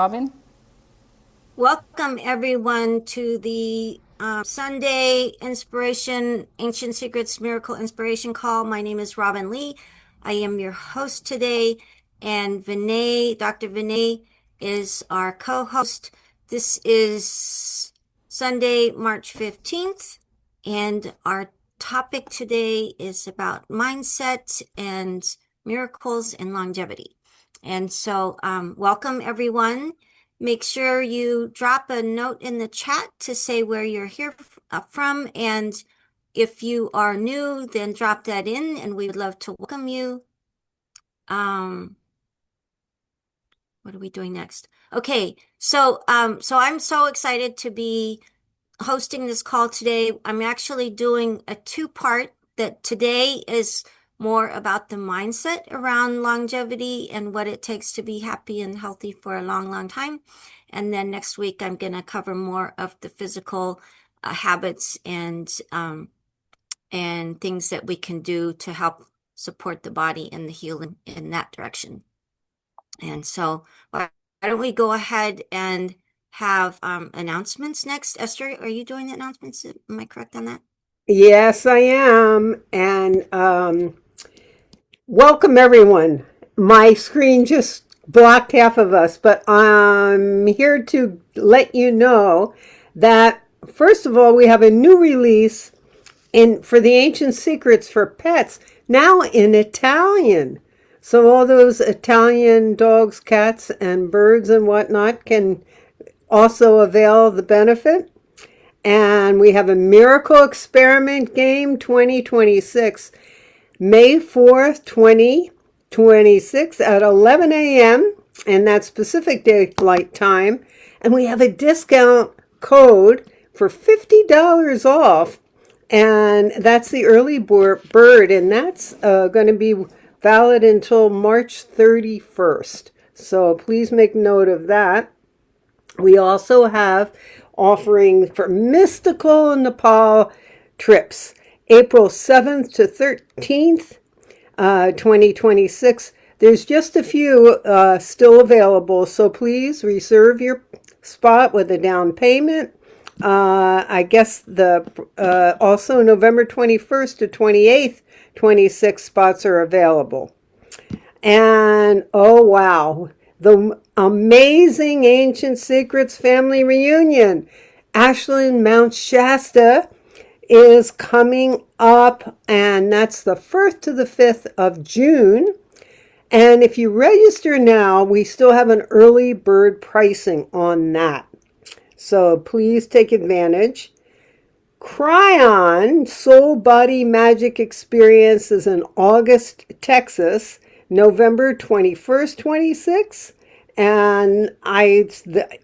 Robin? Welcome, everyone, to the Sunday Inspiration Ancient Secrets Miracle Inspiration Call. My name is Robin Lee. I am your host today, and Vinay, Dr. Vinay, is our co host. This is Sunday, March 15th, and our topic today is about mindset and miracles and longevity. And so, welcome, everyone. Make sure you drop a note in the chat to say where you're here from. And if you are new, then drop that in and we would love to welcome you. What are we doing next? Okay, so I'm so excited to be hosting this call today. I'm actually doing a two-part that today is more about the mindset around longevity and what it takes to be happy and healthy for a long, long time. And then next week, I'm going to cover more of the physical habits and things that we can do to help support the body and the healing in that direction. And so, why don't we go ahead and have announcements next? Esther, are you doing the announcements? Am I correct on that? Yes, I am. And welcome, everyone. My screen just blocked half of us, but I'm here to let you know that, first of all, we have a new release for the Ancient Secrets for Pets, now in Italian. So all those Italian dogs, cats, and birds and whatnot can also avail the benefit. And we have a Miracle Experiment Game 2026, May 4th, 2026 at 11 a.m. and that's Pacific Daylight Time. And we have a discount code for $50 off. And that's the early bird, and that's going to be valid until March 31st. So please make note of that. We also have offering for mystical Nepal trips, April 7th to 13th, 2026. There's just a few still available, so please reserve your spot with a down payment. I guess the also November 21st to 28th, 26 spots are available. And oh wow, the amazing Ancient Secrets family reunion. Ashland Mount Shasta is coming up, and that's the 1st to the 5th of June. And if you register now, we still have an early bird pricing on that. So please take advantage. Cryon Soul Body Magic Experience is in August, Texas, November 21st, 26th. And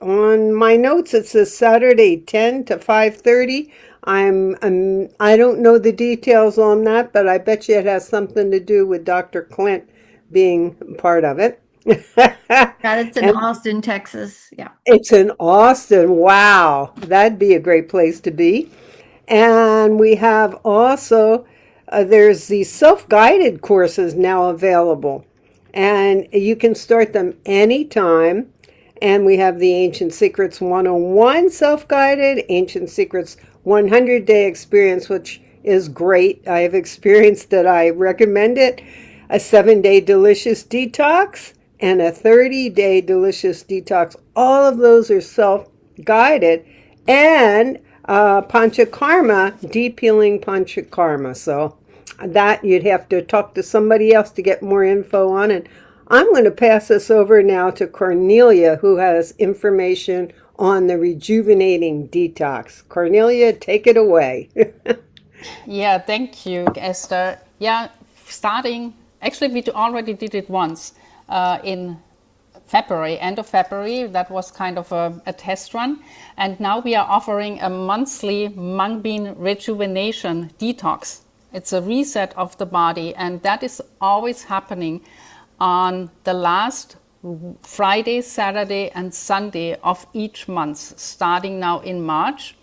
on my notes it says Saturday 10 to 5:30. I don't know the details on that, but I bet you it has something to do with Dr. Clint being part of it. Yeah, it's in And Austin, Texas. Yeah. it's in Austin. Wow, that'd be a great place to be. And we have also, there's these self-guided courses now available. And you can start them anytime. And we have the Ancient Secrets 101 self-guided, Ancient Secrets 100-day experience, which is great. I have experienced it. I recommend it. A 7-day delicious detox and a 30-day delicious detox. All of those are self-guided. And Panchakarma, deep healing Panchakarma. So that you'd have to talk to somebody else to get more info on. And I'm going to pass this over now to Cornelia, who has information on the rejuvenating detox. Cornelia, take it away. Yeah, thank you, Esther. Yeah, actually, we already did it once in February, end of February. That was kind of a test run. And now we are offering a monthly mung bean rejuvenation detox. It's a reset of the body, and that is always happening on the last Friday, Saturday, and Sunday of each month, starting now in March.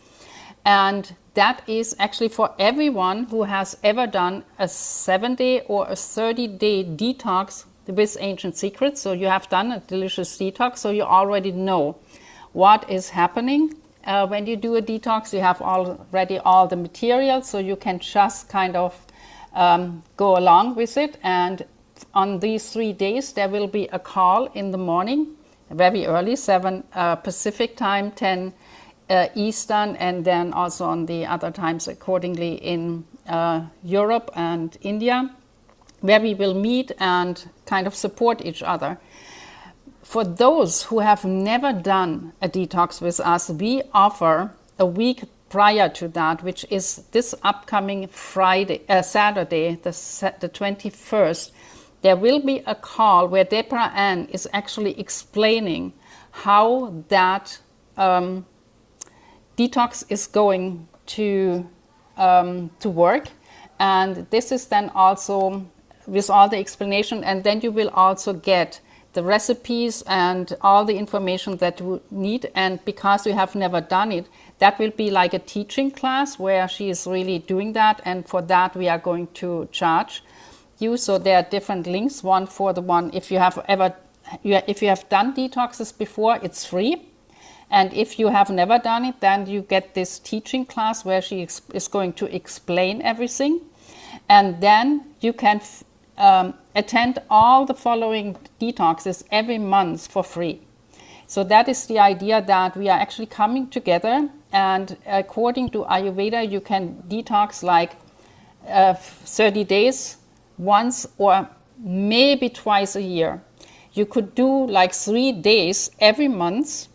And that is actually for everyone who has ever done a 7-day or a 30-day detox with Ancient Secrets. So you have done a delicious detox, so you already know what is happening. When you do a detox, you have already all the material, so you can just kind of go along with it. And on these 3 days, there will be a call in the morning, very early, 7 Pacific time, 10 Eastern, and then also on the other times accordingly in Europe and India, where we will meet and kind of support each other. For those who have never done a detox with us, we offer a week prior to that, which is this upcoming Saturday, the 21st. There will be a call where Deborah Ann is actually explaining how that detox is going to work. And this is then also with all the explanation, and then you will also get the recipes and all the information that you need. And because you have never done it, that will be like a teaching class where she is really doing that. And for that, we are going to charge you. So there are different links. One for the one, if you have done detoxes before, it's free. And if you have never done it, then you get this teaching class where she is going to explain everything. And then you can attend all the following detoxes every month for free. So that is the idea, that we are actually coming together, and according to Ayurveda, you can detox like 30 days once or maybe twice a year. You could do like 3 days every month,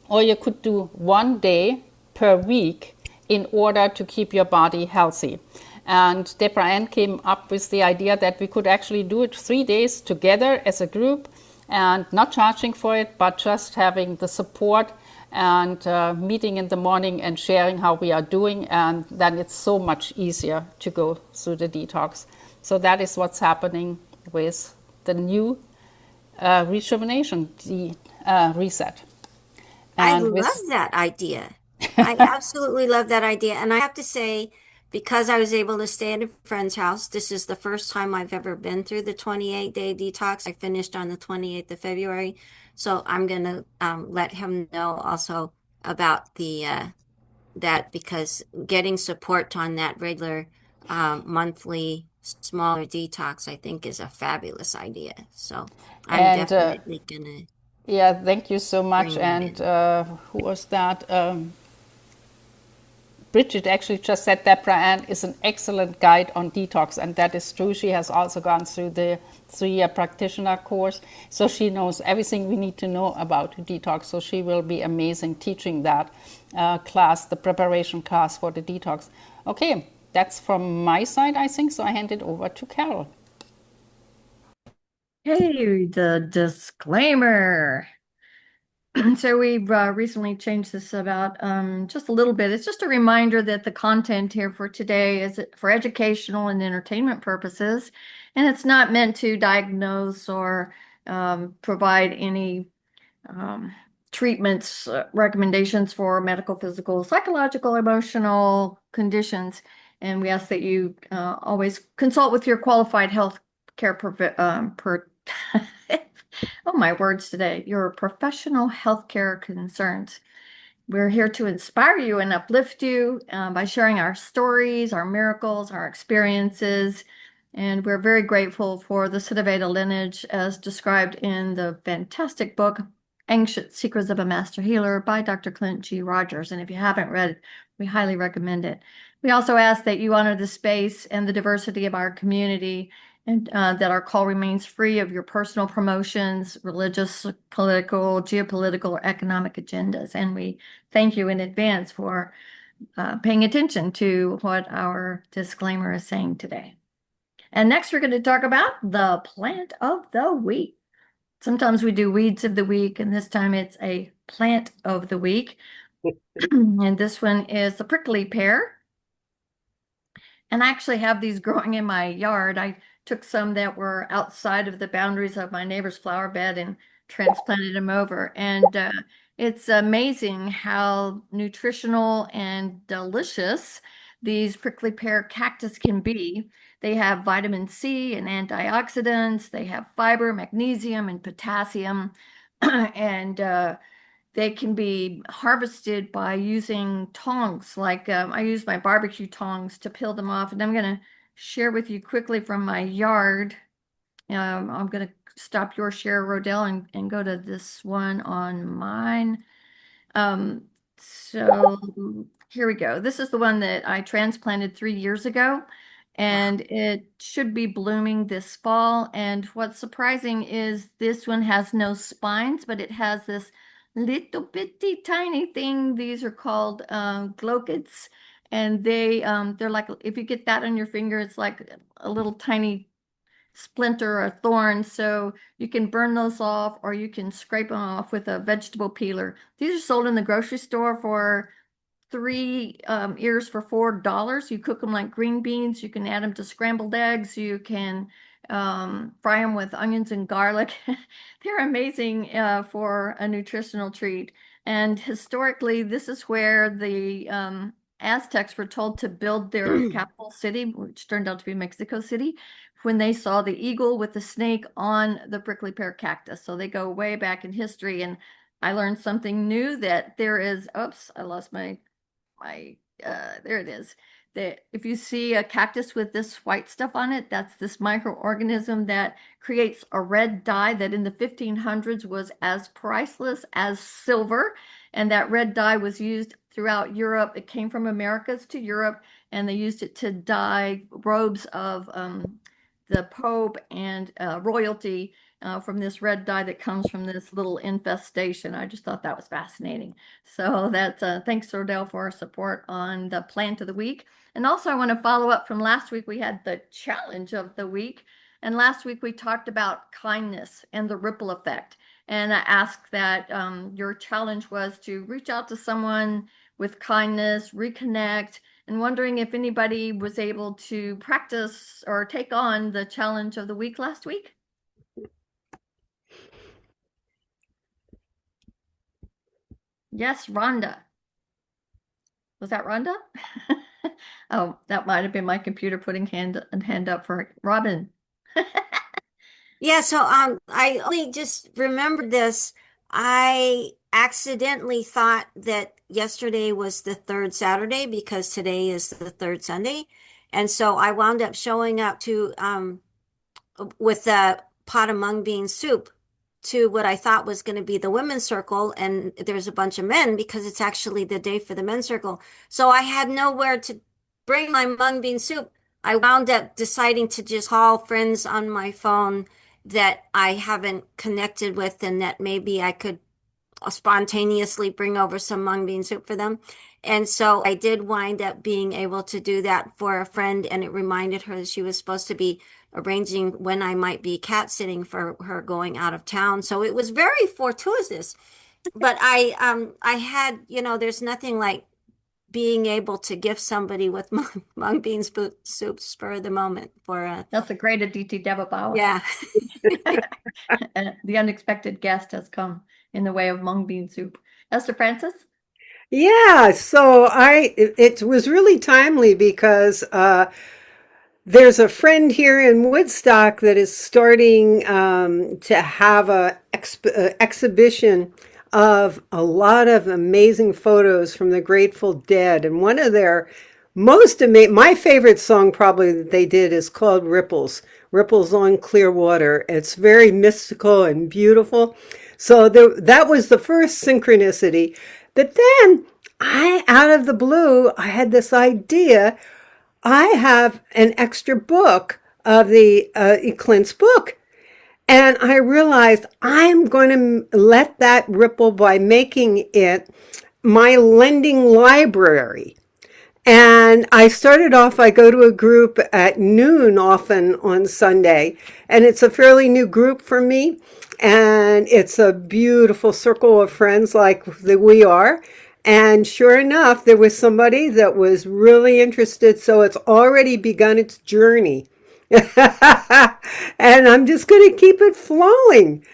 or you could do 1 day per week in order to keep your body healthy. And Deborah Ann came up with the idea that we could actually do it 3 days together as a group, and not charging for it, but just having the support and meeting in the morning and sharing how we are doing. And then it's so much easier to go through the detox. So that is what's happening with the new rejuvenation, the reset. And I love that idea. I absolutely love that idea. And I have to say, because I was able to stay at a friend's house, this is the first time I've ever been through the 28-day detox. I finished on the 28th of February. So I'm going to let him know also about that, because getting support on that regular monthly smaller detox, I think, is a fabulous idea. So I'm definitely going to. Yeah, thank you so much. And who was that? Bridget actually just said Deborah Ann is an excellent guide on detox, and that is true. She has also gone through the 3-year practitioner course, so she knows everything we need to know about detox. So she will be amazing teaching that class, the preparation class for the detox. Okay, that's from my side, I think. So I hand it over to Carol. Hey, the disclaimer. So we've recently changed this about just a little bit. It's just a reminder that the content here for today is for educational and entertainment purposes, and it's not meant to diagnose or provide any treatments, recommendations for medical, physical, psychological, emotional conditions. And we ask that you always consult with your qualified health care oh, my words today, your professional healthcare concerns. We're here to inspire you and uplift you by sharing our stories, our miracles, our experiences. And we're very grateful for the Siddhaveda lineage as described in the fantastic book, Ancient Secrets of a Master Healer by Dr. Clint G. Rogers. And if you haven't read it, we highly recommend it. We also ask that you honor the space and the diversity of our community, and that our call remains free of your personal promotions, religious, political, geopolitical, or economic agendas. And we thank you in advance for paying attention to what our disclaimer is saying today. And next, we're going to talk about the plant of the week. Sometimes we do weeds of the week, and this time it's a plant of the week. And this one is the prickly pear. And I actually have these growing in my yard. I took some that were outside of the boundaries of my neighbor's flower bed and transplanted them over. And it's amazing how nutritional and delicious these prickly pear cactus can be. They have vitamin C and antioxidants. They have fiber, magnesium, and potassium. And they can be harvested by using tongs. Like I use my barbecue tongs to peel them off. And I'm going to share with you quickly from my yard. I'm going to stop your share, Rodell, and go to this one on mine. So here we go. This is the one that I transplanted 3 years ago, and it should be blooming this fall. And what's surprising is this one has no spines, but it has this little bitty tiny thing. These are called glochids, and they're like, if you get that on your finger, it's like a little tiny splinter or thorn. So you can burn those off, or you can scrape them off with a vegetable peeler. These are sold in the grocery store for 3 ears for $4. You cook them like green beans. You can add them to scrambled eggs. You can fry them with onions and garlic. They're amazing for a nutritional treat. And historically, this is where the Aztecs were told to build their capital city, which turned out to be Mexico City, when they saw the eagle with the snake on the prickly pear cactus. So they go way back in history. And I learned something new, that there is, oops, I lost my there it is. If you see a cactus with this white stuff on it, that's this microorganism that creates a red dye that in the 1500s was as priceless as silver. And that red dye was used throughout Europe. It came from Americas to Europe, and they used it to dye robes of the Pope and royalty from this red dye that comes from this little infestation. I just thought that was fascinating. So that's thanks, Rodell, for our support on the plant of the week. And also I want to follow up from last week. We had the challenge of the week. And last week we talked about kindness and the ripple effect. And I asked that your challenge was to reach out to someone with kindness, reconnect, and wondering if anybody was able to practice or take on the challenge of the week last week. Yes, Rhonda. Was that Rhonda? Oh, that might have been my computer putting hand up for Robin. Yeah, so I only just remembered this. I accidentally thought that yesterday was the third Saturday because today is the third Sunday. And so I wound up showing up to with a pot of mung bean soup to what I thought was going to be the women's circle, and there's a bunch of men because it's actually the day for the men's circle. So I had nowhere to bring my mung bean soup. I wound up deciding to just call friends on my phone that I haven't connected with, and that maybe I could spontaneously bring over some mung bean soup for them. And so I did wind up being able to do that for a friend, and it reminded her that she was supposed to be arranging when I might be cat sitting for her going out of town. So it was very fortuitous. But I had, there's nothing like being able to gift somebody with mung bean soup spur of the moment for That's a great Aditi Devabauer. Yeah. And the unexpected guest has come in the way of mung bean soup. Esther Francis? Yeah, so it was really timely because there's a friend here in Woodstock that is starting to have a exhibition of a lot of amazing photos from the Grateful Dead, and one of their most amazing, my favorite song probably that they did is called Ripples on Clear Water. It's very mystical and beautiful. So that was the first synchronicity. But then out of the blue, I had this idea. I have an extra book of the Clint's book. And I realized I'm going to let that ripple by making it my lending library. And I started off, I go to a group at noon often on Sunday, and it's a fairly new group for me. And it's a beautiful circle of friends like we are. And sure enough, there was somebody that was really interested. So it's already begun its journey. And I'm just going to keep it flowing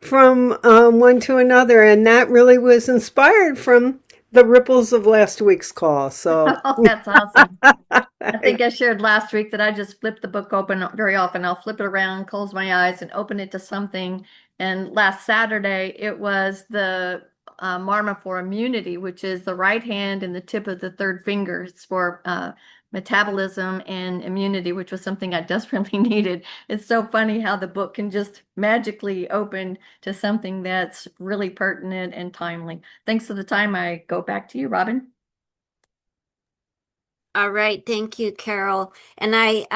from one to another. And that really was inspired from the ripples of last week's call. So Oh, that's awesome. I think I shared last week that I just flip the book open very often. I'll flip it around, close my eyes, and open it to something. And last Saturday, it was the Marma for immunity, which is the right hand and the tip of the third finger. It's for metabolism and immunity, which was something I desperately needed. It's so funny how the book can just magically open to something that's really pertinent and timely. Thanks for the time. I go back to you, Robin. All right, thank you, Carol. And I,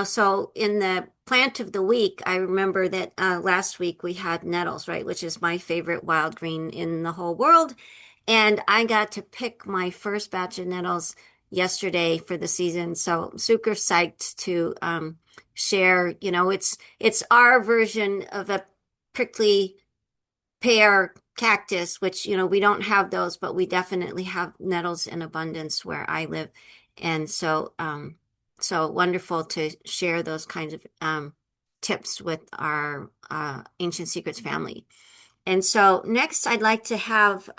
so in the plant of the week, I remember that last week we had nettles, right, which is my favorite wild green in the whole world. And I got to pick my first batch of nettles yesterday for the season. So I'm super psyched to share. It's our version of a prickly pear cactus, which, we don't have those, but we definitely have nettles in abundance where I live. And so wonderful to share those kinds of tips with our Ancient Secrets family. And so next I'd like to have,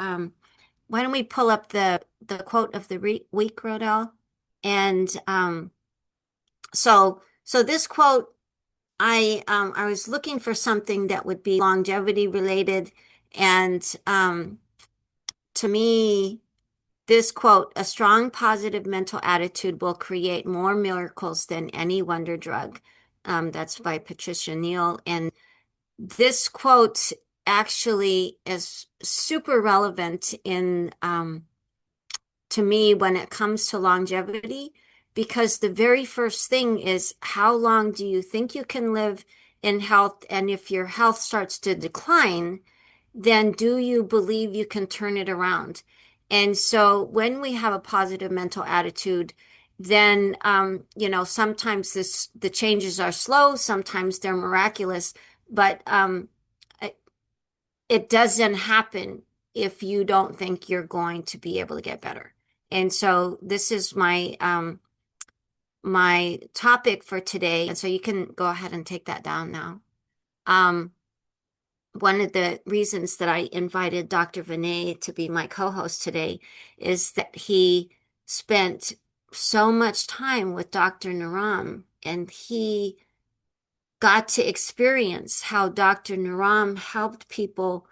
why don't we pull up the quote of the week, Rodell? And so this quote, I was looking for something that would be longevity related, and to me, this quote, "A strong positive mental attitude will create more miracles than any wonder drug." That's by Patricia Neal, and this quote actually is super relevant in to me when it comes to longevity, because the very first thing is, how long do you think you can live in health? And if your health starts to decline, then do you believe you can turn it around? And so when we have a positive mental attitude, then sometimes the changes are slow, sometimes they're miraculous, but it doesn't happen if you don't think you're going to be able to get better. And so this is my my topic for today. And so you can go ahead and take that down now. One of the reasons that I invited Dr. Vinay to be my co-host today is that he spent so much time with Dr. Naram, and he got to experience how Dr. Naram helped people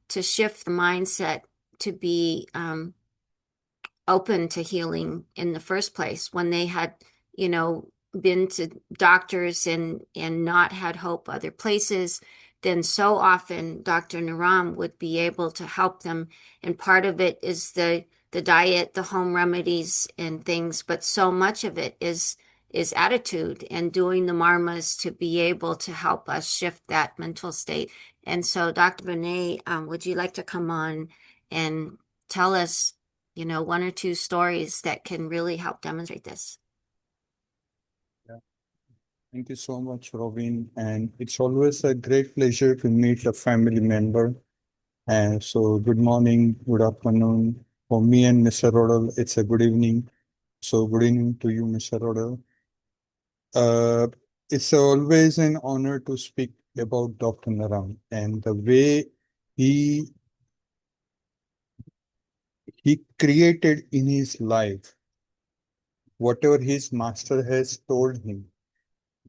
to shift the mindset to be open to healing in the first place when they had, been to doctors and not had hope other places. Then so often Dr. Naram would be able to help them. And part of it is the diet, the home remedies and things, but so much of it is attitude and doing the marmas to be able to help us shift that mental state. And so Dr. Vinay, would you like to come on and tell us, one or two stories that can really help demonstrate this? Yeah. Thank you so much, Robin. And it's always a great pleasure to meet a family member. And so good morning, good afternoon. For me and Mr. Rodel, it's a good evening. So good evening to you, Mr. Rodel. It's always an honor to speak about Dr. Naram and the way he created in his life whatever his master has told him.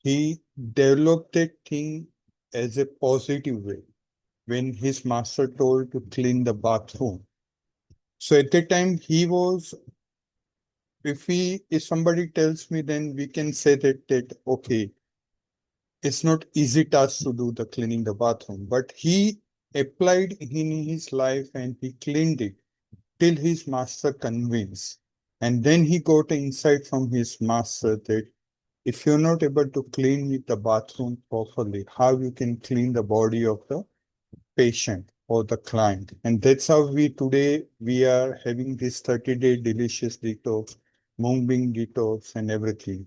He developed that thing as a positive way when his master told to clean the bathroom. So at the time he was, if somebody tells me, then we can say that okay, it's not easy task to do the cleaning the bathroom, but he applied in his life and he cleaned it till his master convinced. And then he got an insight from his master that if you're not able to clean the bathroom properly, how you can clean the body of the patient or the client. And that's how we are having this 30-day delicious detox, Moonbeam detox and everything.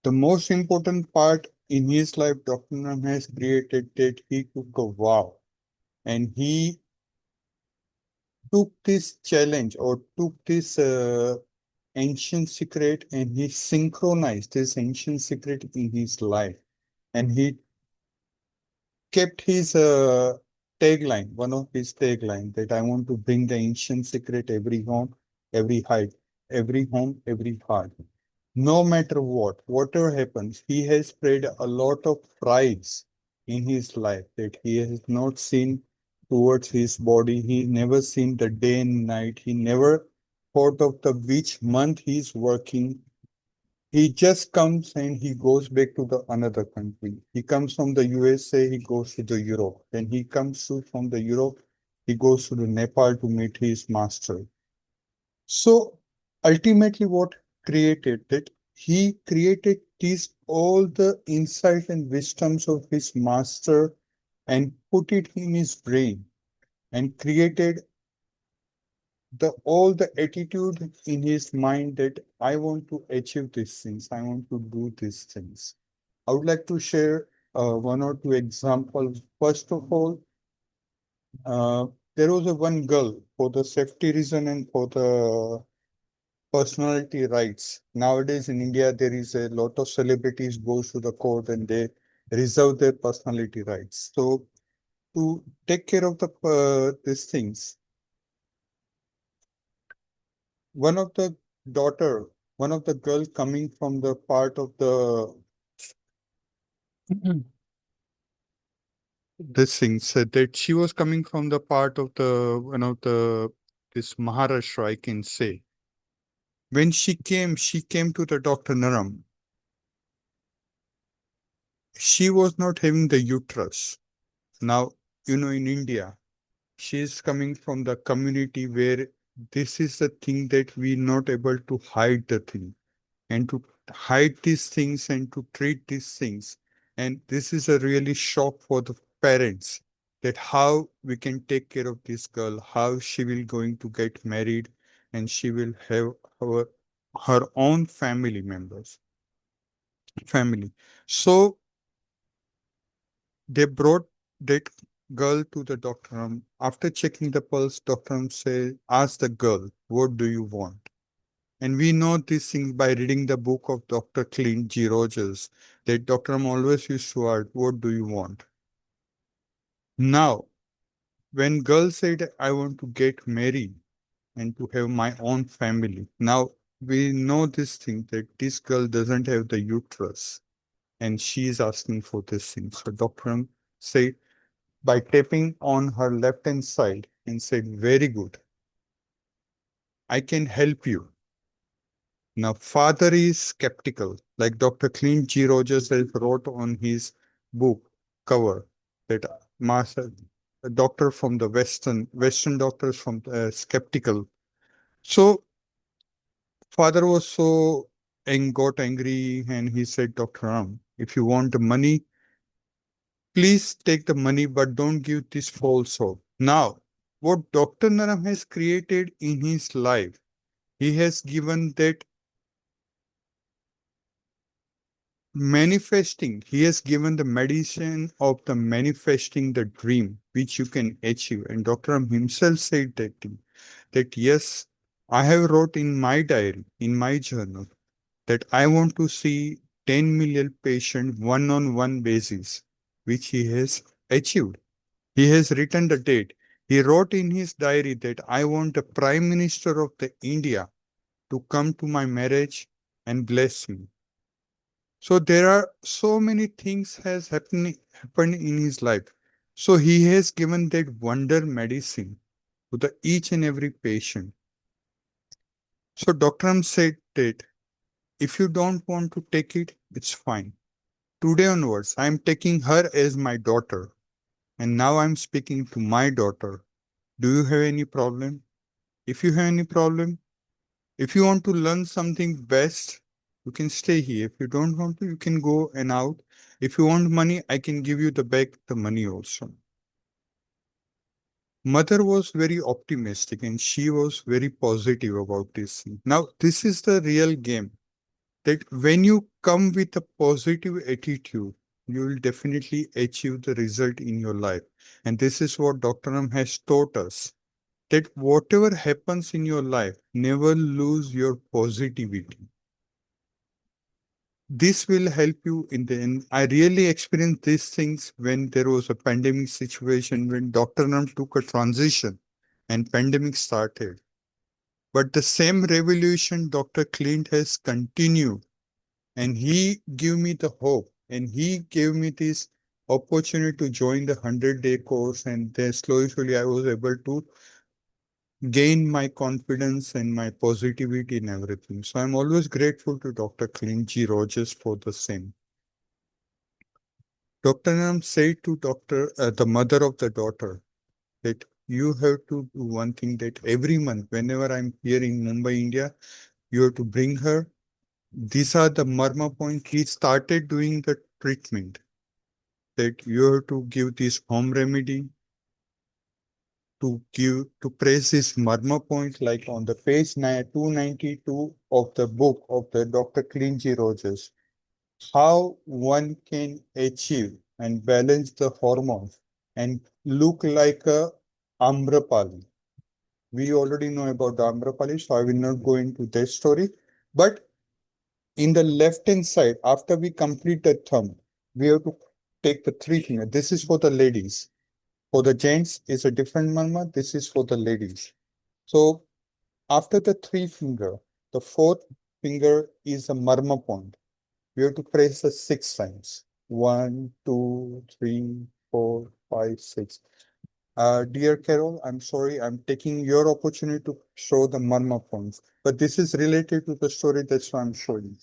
The most important part in his life, Dr. Nam has created that he took a vow and he took this challenge or took this ancient secret and he synchronized this ancient secret in his life. And he kept his tagline, one of his tagline that I want to bring the ancient secret every home, every height, every home, every heart. No matter what, whatever happens, he has spread a lot of prides in his life that he has not seen towards his body. He never seen the day and night. He never thought of the which month he's working. He just comes and he goes back to the another country. He comes from the USA, he goes to the Europe. Then he comes from the Europe, he goes to the Nepal to meet his master. So ultimately what created that he created these all the insight and wisdoms of his master and put it in his brain and created the all the attitude in his mind that I want to achieve these things, I want to do these things. I would like to share one or two examples. First of all, uh, there was a one girl for the safety reason and for the personality rights. Nowadays in India, there is a lot of celebrities goes to the court and they reserve their personality rights. So to take care of the these things, one of the daughter, one of the girl coming from the part of the this thing said that she was coming from the part of the one of the this Maharashtra, I can say. When she came to the Dr. Naram. She was not having the uterus. Now, in India, she is coming from the community where this is the thing that we not able to hide the thing and to hide these things and to treat these things. And this is a really shock for the parents that how we can take care of this girl, how she will going to get married and she will have her own family. So they brought that girl to the doctor. After checking the pulse, doctor said, ask the girl, what do you want? And we know these things by reading the book of Dr. Clint G. Rogers, that Dr. always used to ask, what do you want? Now, when girl said, I want to get married and to have my own family, now we know this thing that this girl doesn't have the uterus and she is asking for this thing. So Dr. said, by tapping on her left hand side and said, very good, I can help you. Now, father is skeptical, like Dr. Clint G. Rogers wrote on his book cover that master, a doctor from the Western doctors from skeptical. So father was so and got angry and he said, Dr. Ram, if you want the money, please take the money, but don't give this false hope. Now, what Dr. Naram has created in his life, he has given that manifesting, he has given the medicine of the manifesting the dream, which you can achieve. And Dr. Ram himself said that yes, I have wrote in my diary, in my journal, that I want to see 10 million patient one-on-one basis, which he has achieved. He has written the date. He wrote in his diary that I want the Prime Minister of the India to come to my marriage and bless me. So there are so many things has happened in his life. So he has given that wonder medicine to the each and every patient. So Dr. M said that if you don't want to take it, it's fine. Today onwards, I am taking her as my daughter. And now I'm speaking to my daughter. Do you have any problem? If you have any problem, if you want to learn something best, you can stay here. If you don't want to, you can go and out. If you want money, I can give you the money also. Mother was very optimistic and she was very positive about this thing. Now, this is the real game that when you come with a positive attitude, you will definitely achieve the result in your life. And this is what Dr. Ram has taught us, that whatever happens in your life, never lose your positivity. this will help you in the end. I really experienced these things when there was a pandemic situation, when Dr. Nam took a transition and pandemic started. But the same revolution Dr. Clint has continued, and he gave me the hope, and he gave me this opportunity to join the 100-day course, and then slowly I was able to gain my confidence and my positivity in everything. So I'm always grateful to Dr. Clint G. Rogers for the same. Dr. Nam said to the mother of the daughter, that you have to do one thing, that every month, whenever I'm here in Mumbai, India, you have to bring her. These are the marma points. He started doing the treatment, that you have to give this home remedy, to press this marma point, like on the page 292 of the book of the Dr. Clingy Rogers, how one can achieve and balance the hormones and look like a Amrapali. We already know about the Amrapali, so I will not go into that story. But in the left-hand side, after we complete the thumb, we have to take the three fingers. This is for the ladies. For the gents, it's a different marma. This is for the ladies. So after the three finger, the fourth finger is a marma point. We have to press the 6 times. 1, 2, 3, 4, 5, 6. Dear Carol, I'm sorry, I'm taking your opportunity to show the marma points, but this is related to the story, that's why I'm showing.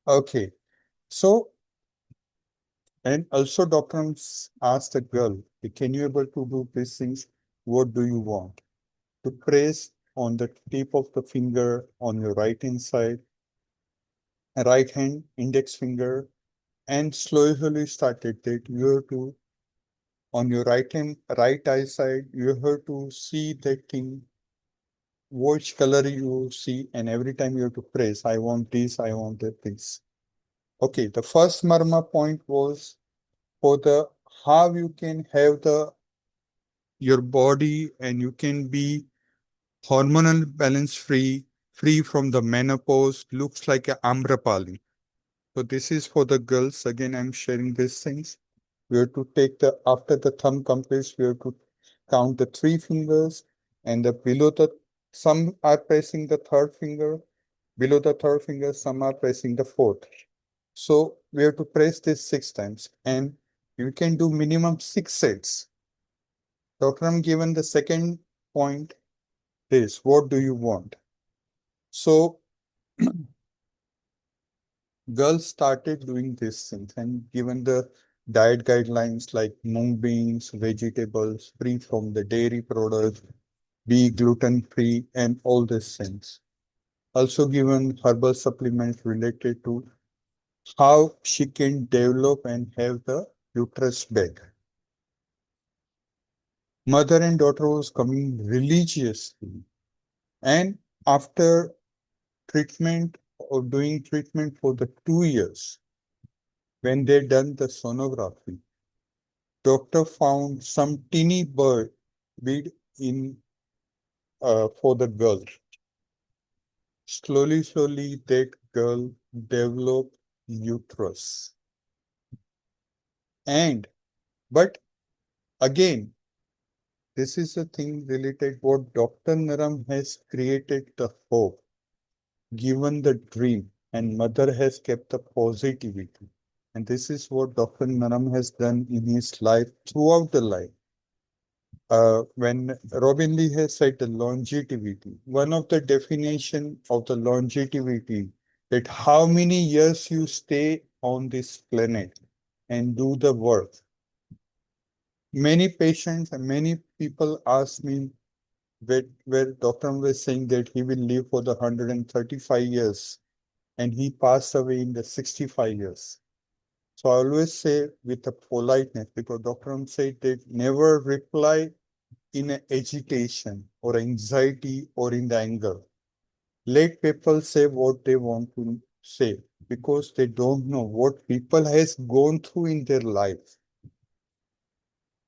Okay, so, and also Dr. asked the girl, can you able to do these things? What do you want? To press on the tip of the finger on your right hand side, right hand index finger, and slowly started that you have to, on your right eye side, you have to see that thing, which color you see, and every time you have to press, I want this, I want that this. Okay, the first marma point was for the how you can have the your body and you can be hormonal balance free from the menopause, looks like a Amrapali. So this is for the girls. Again, I'm sharing these things. We have to take the, after the thumb completes, we have to count the three fingers, and the below the, some are pressing the third finger, below the third finger, some are pressing the fourth. So we have to press this 6 times, and you can do minimum 6 sets. Dr. I'm given the second point, this, what do you want? So girls started doing these things, and given the diet guidelines like mung beans, vegetables, free from the dairy products, be gluten free, and all these things. Also given herbal supplements related to how she can develop and have the uterus back. Mother and daughter was coming religiously, and after treatment or doing treatment for the 2 years, when they done the sonography, doctor found some teeny bead in for the girl. Slowly, that girl developed uterus. And, but again, this is a thing related what Dr. Naram has created the hope, given the dream, and mother has kept the positivity. And this is what Dr. Naram has done in his life throughout the life. When Robin Lee has said the longevity, one of the definition of the longevity, that how many years you stay on this planet and do the work. Many patients and many people ask me where Dr. was saying that he will live for the 135 years and he passed away in the 65 years. So I always say with a politeness, because Dr. said that never reply in an agitation or anxiety or in the anger. Let people say what they want to say, because they don't know what people has gone through in their life.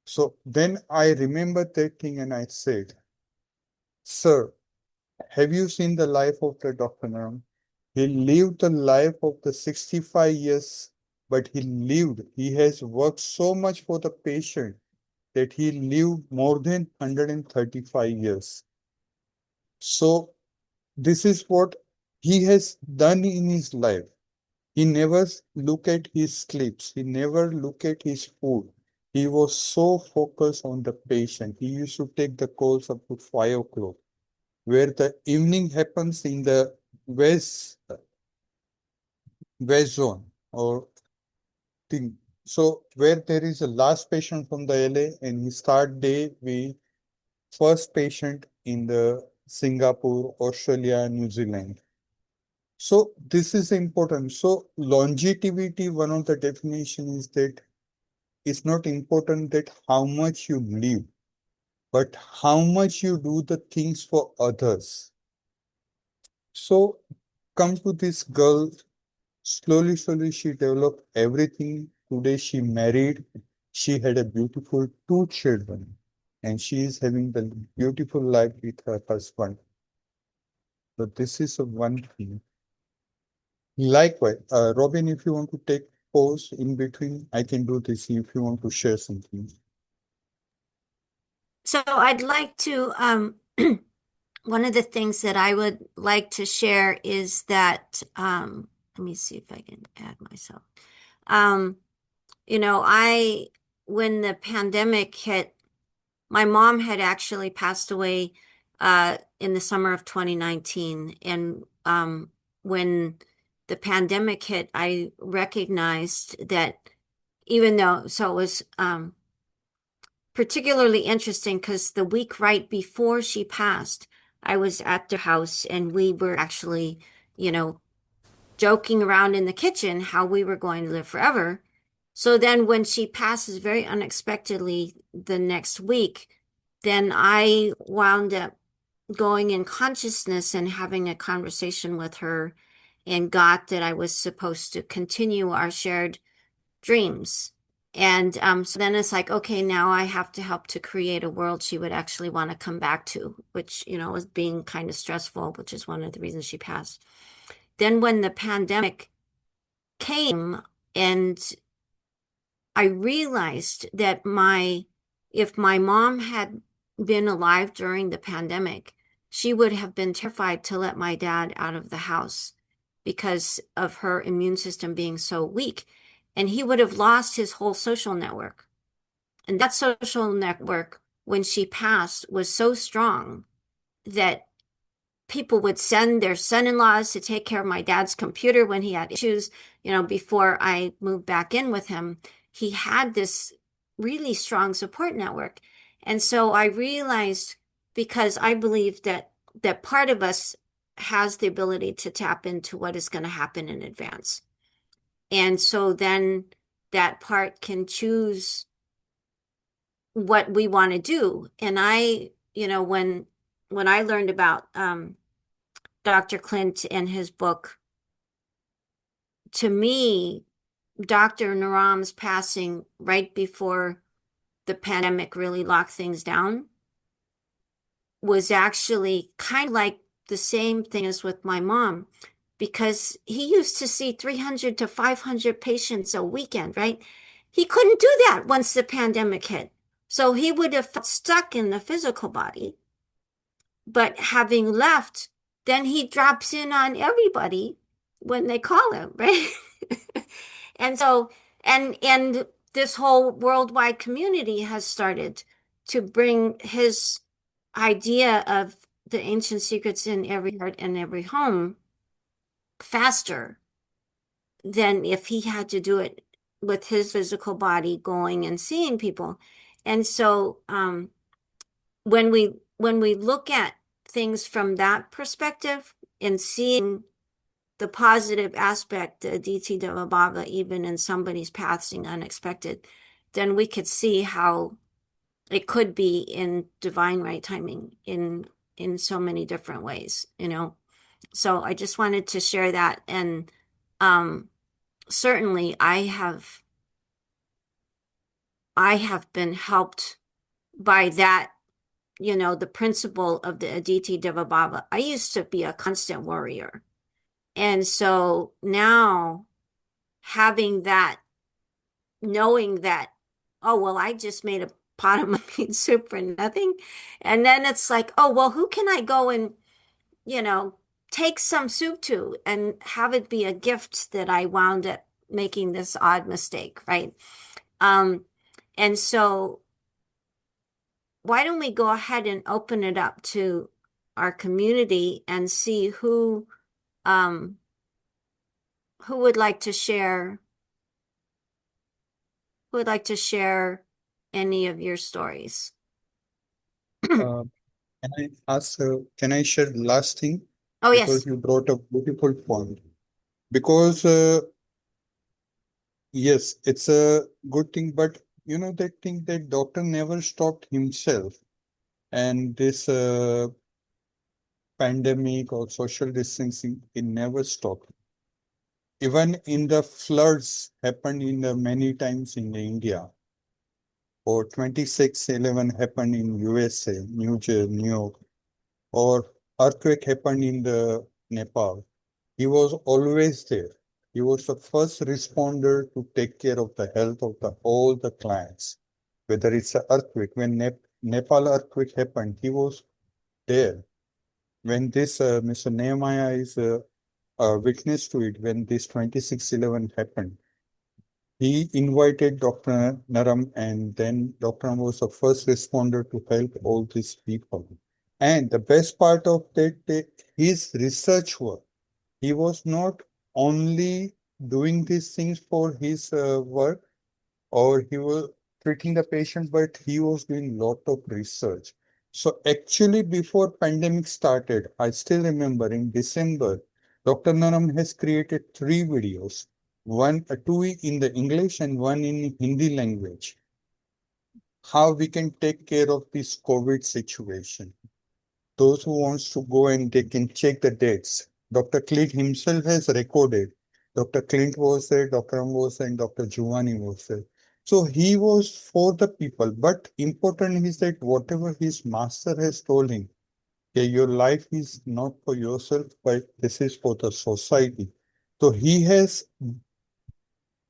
So then I remember that thing and I said, sir, have you seen the life of the Dr. Naram? He lived the life of the 65 years, but he has worked so much for the patient that he lived more than 135 years. So this is what he has done in his life. He never look at his sleeps. He never look at his food. He was so focused on the patient. He used to take the calls up to 5 o'clock, where the evening happens in the west zone or thing. So where there is a last patient from the LA and he start day with first patient in the Singapore, Australia, New Zealand. So this is important. So longevity, one of the definition is that it's not important that how much you live, but how much you do the things for others. So come to this girl, slowly, she developed everything. Today she married. She had a beautiful 2 children, and she is having the beautiful life with her husband. So this is one thing. Likewise, Robin, if you want to take pause in between, I can do this if you want to share something. So I'd like to, one of the things that I would like to share is that, let me see if I can add myself. You know, when the pandemic hit, my mom had actually passed away in the summer of 2019. And when the pandemic hit, I recognized that even though, so it was particularly interesting because the week right before she passed, I was at the house and we were actually, you know, joking around in the kitchen how we were going to live forever. So then when she passes very unexpectedly the next week, then I wound up going in consciousness and having a conversation with her and got that I was supposed to continue our shared dreams. And so then it's like, okay, now I have to help to create a world she would actually want to come back to, which, you know, was being kind of stressful, which is one of the reasons she passed. Then when the pandemic came and I realized that if my mom had been alive during the pandemic, she would have been terrified to let my dad out of the house because of her immune system being so weak. And he would have lost his whole social network. And that social network, when she passed, was so strong that people would send their son-in-laws to take care of my dad's computer when he had issues. You know, before I moved back in with him, he had this really strong support network. And so I realized, because I believe that part of us has the ability to tap into what is going to happen in advance. And so then that part can choose what we want to do. And I, you know, when I learned about Dr. Clint and his book, to me, Dr. Naram's passing right before the pandemic really locked things down was actually kind of like the same thing as with my mom, because he used to see 300 to 500 patients a weekend, right? He couldn't do that once the pandemic hit. So he would have felt stuck in the physical body. But having left, then he drops in on everybody when they call him, right? And so, and this whole worldwide community has started to bring his idea of the ancient secrets in every heart and every home faster than if he had to do it with his physical body going and seeing people. And so when we look at things from that perspective and seeing the positive aspect, the Aditi Devabhava, even in somebody's passing unexpected, then we could see how it could be in divine right timing in so many different ways, you know. So I just wanted to share that. And certainly I have been helped by that, you know, the principle of the Aditi Devabhava. I used to be a constant worrier. And so now having that, knowing that, oh, well, I just made a pot of mushroom soup for nothing. And then it's like, oh, well, who can I go and, take some soup to and have it be a gift that I wound up making this odd mistake, right? And so why don't we go ahead and open it up to our community and see who would like to share any of your stories. Uh, can I ask, can I share last thing? Oh, Because yes. you brought a beautiful point. Because, yes, it's a good thing, but that thing that doctor never stopped himself. And this pandemic or social distancing, it never stopped. Even in the floods happened in the many times in India, or 26/11 happened in USA, New Jersey, New York, or earthquake happened in the Nepal. He was always there. He was the first responder to take care of the health of all the clients. Whether it's an earthquake, when Nepal earthquake happened, he was there. When this Mr. Nehemiah is a witness to it, when this 26/11 happened, he invited Dr. Naram, and then Dr. Naram was the first responder to help all these people. And the best part of that, his research work, he was not only doing these things for his work, or he was treating the patient, but he was doing lot of research. So actually, before pandemic started, I still remember in December, Dr. Naram has created 3 videos, two in the English and one in Hindi language, how we can take care of this COVID situation. Those who wants to go and they can check the dates. Dr. Clint himself has recorded. Dr. Clint was there, Dr. Ram was there, and Dr. Giovanni was there. So he was for the people. But important is that whatever his master has told him, okay, your life is not for yourself, but this is for the society. So he has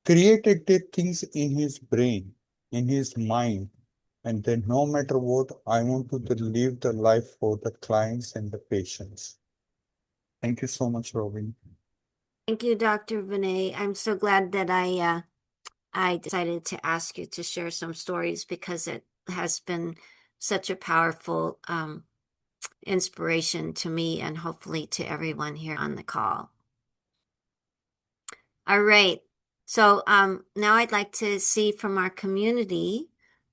created the things in his brain, in his mind, and then no matter what, I want to live the life for the clients and the patients. Thank you so much, Robin. Thank you, Dr. Vinay. I'm so glad that I decided to ask you to share some stories because it has been such a powerful inspiration to me and hopefully to everyone here on the call. All right. So now I'd like to see from our community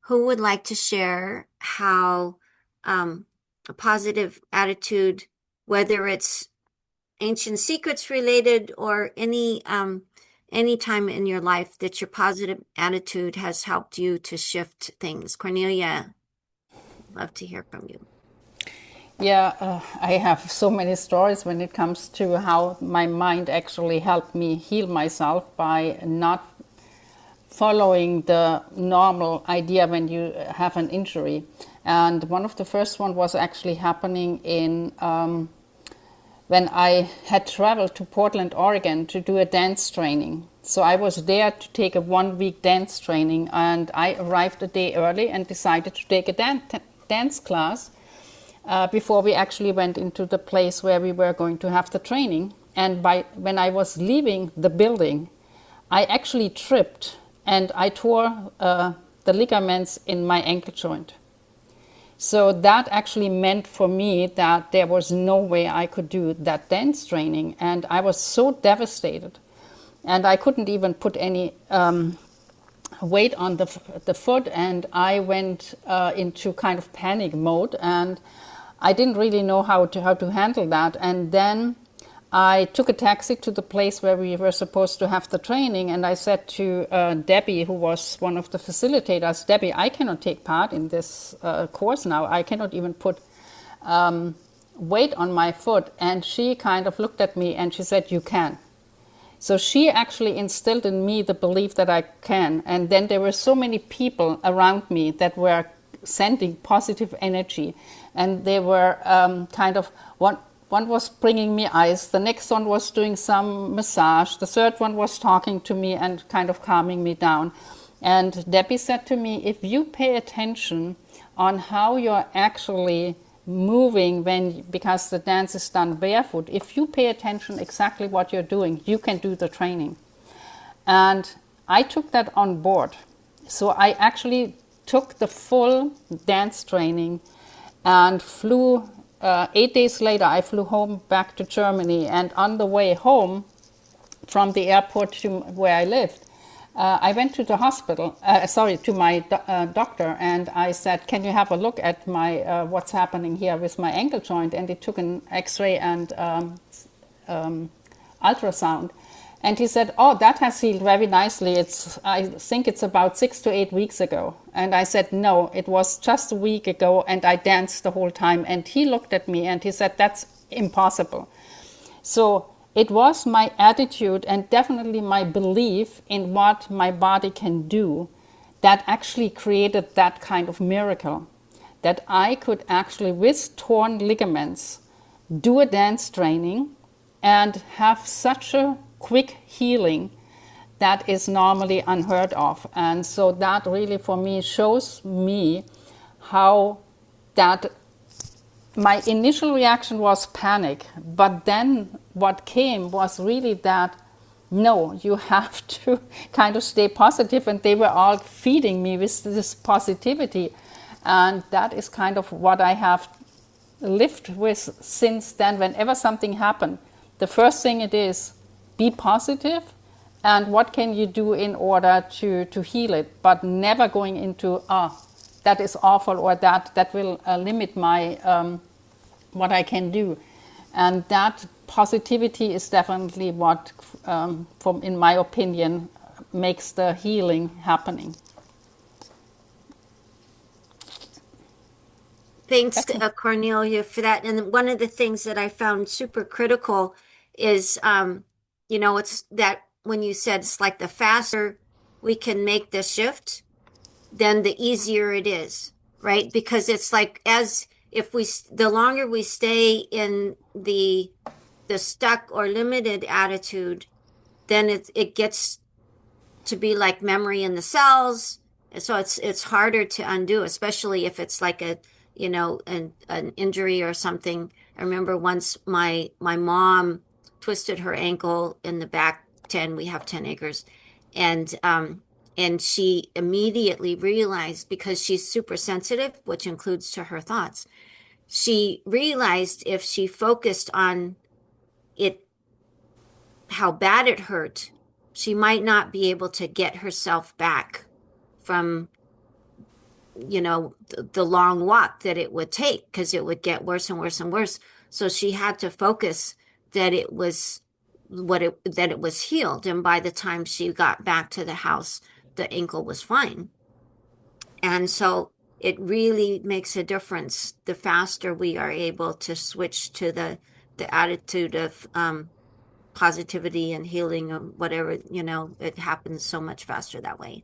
who would like to share how a positive attitude, whether it's ancient secrets related or any time in your life that your positive attitude has helped you to shift things. Cornelia, love to hear from you. Yeah, I have so many stories when it comes to how my mind actually helped me heal myself by not following the normal idea when you have an injury. And one of the first one was actually happening in when I had traveled to Portland, Oregon to do a dance training. So I was there to take a 1 week dance training, and I arrived a day early and decided to take a dance class before we actually went into the place where we were going to have the training. And when I was leaving the building, I actually tripped and I tore the ligaments in my ankle joint. So that actually meant for me that there was no way I could do that dance training. And I was so devastated. And I couldn't even put any weight on the foot. And I went into kind of panic mode. And I didn't really know how to handle that. And then I took a taxi to the place where we were supposed to have the training, and I said to Debbie, who was one of the facilitators, Debbie, I cannot take part in this course now. I cannot even put weight on my foot. And she kind of looked at me and she said, you can. So she actually instilled in me the belief that I can. And then there were so many people around me that were sending positive energy. And they were kind of one was bringing me ice, the next one was doing some massage, the third one was talking to me and kind of calming me down. And Debbie said to me, if you pay attention on how you're actually moving because the dance is done barefoot, if you pay attention exactly what you're doing, you can do the training. And I took that on board. So I actually took the full dance training and flew 8 days later. I flew home back to Germany, and on the way home from the airport to where I lived, I went to the hospital, to my doctor, and I said, can you have a look at my what's happening here with my ankle joint? And he took an x-ray and ultrasound. And he said, oh, that has healed very nicely. I think it's about 6 to 8 weeks ago. And I said, no, it was just a week ago, and I danced the whole time. And he looked at me and he said, that's impossible. So it was my attitude and definitely my belief in what my body can do that actually created that kind of miracle. That I could actually, with torn ligaments, do a dance training and have such a quick healing that is normally unheard of. And so that really for me shows me how that my initial reaction was panic, but then what came was really that no, you have to kind of stay positive, and they were all feeding me with this positivity. And that is kind of what I have lived with since then. Whenever something happened, the first thing it is, be positive, and what can you do in order to heal it, but never going into, that is awful, or that will limit my what I can do. And that positivity is definitely what, in my opinion, makes the healing happening. Thanks, Cornelia, for that. And one of the things that I found super critical is, it's that when you said it's like the faster we can make the shift, then the easier it is, right? Because it's like the longer we stay in the stuck or limited attitude, then it gets to be like memory in the cells. And so it's harder to undo, especially if it's like an injury or something. I remember once my mom twisted her ankle in the back 10, we have 10 acres. And she immediately realized, because she's super sensitive, which includes to her thoughts, she realized if she focused on it, how bad it hurt, she might not be able to get herself back from the long walk that it would take, because it would get worse and worse and worse. So she had to focus that it was healed, and by the time she got back to the house, the ankle was fine. And so it really makes a difference the faster we are able to switch to the attitude of positivity and healing, or whatever, it happens so much faster that way.